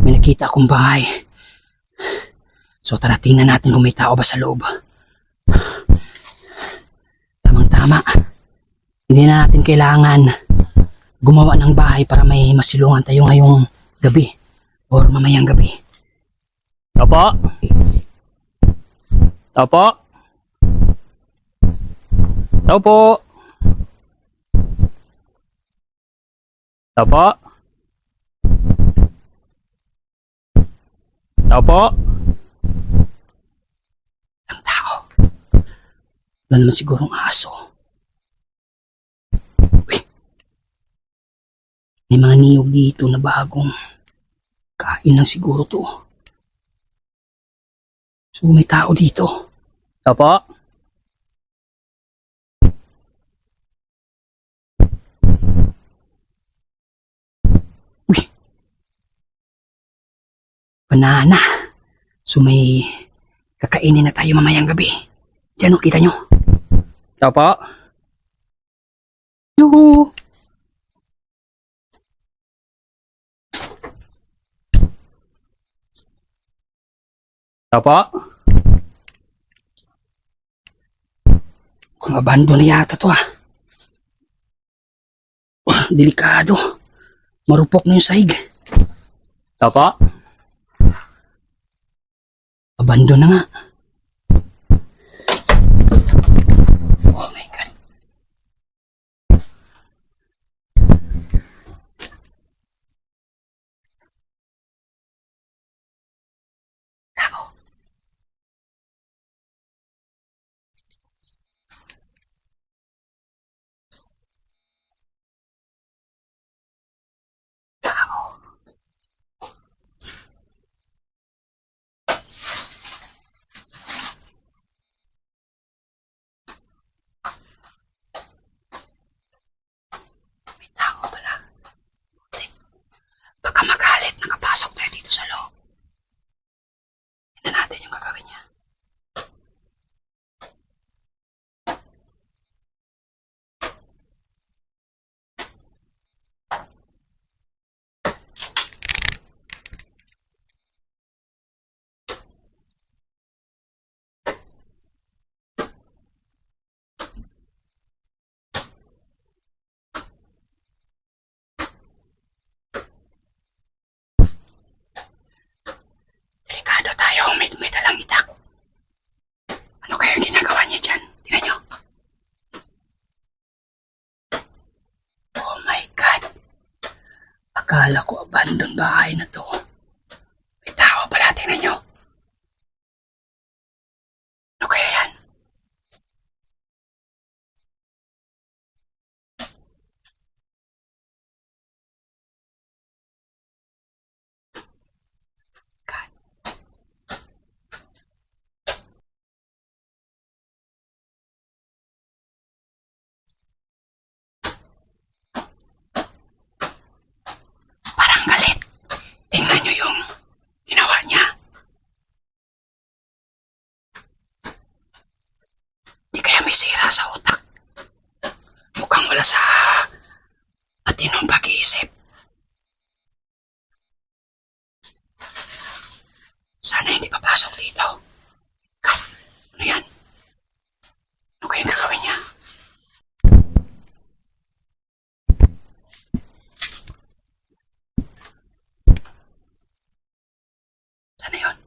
May nakita akong bahay. So tara, tingnan natin kung may tao ba sa loob. Tamang-tama. Hindi na natin kailangan gumawa ng bahay para may masilungan tayo ngayong gabi or mamayang gabi. Opo. Opo. Opo. Opo. Opo. Ang tao. Wala naman sigurong aso. Uy. May mga niyog dito na bagong kain lang siguro to. So may tao dito. Opo. Uy. Banana. So may kakainin na tayo mamayang gabi. Diyan o, kita nyo. Opo. Yuhu. Opo. Kung abandon na yata to ah. Delikado. Marupok na yung sahig. Opo. Abandon na nga. Oh my God. Tao. Tao. May tao pala. Baka magalit, nakapasok tayo dito sa loob. Tignan natin yung gagawin niya. Delikado tayo, may dalang itak. Ano kaya yung ginagawa niya dyan? Tingnan nyo. Oh my God. Akala ko abandon bahay na to. May tao pala, tingnan nyo. Ano kaya yan? God. Parang galit. Tingnan nyo yung ginawa niya. Di kaya may sira sa utak. Mukhang wala sa matinong pag-iisip. Sana hindi papasok dito. God, ano yan? Ano kayang gagawin niya? Sana yun?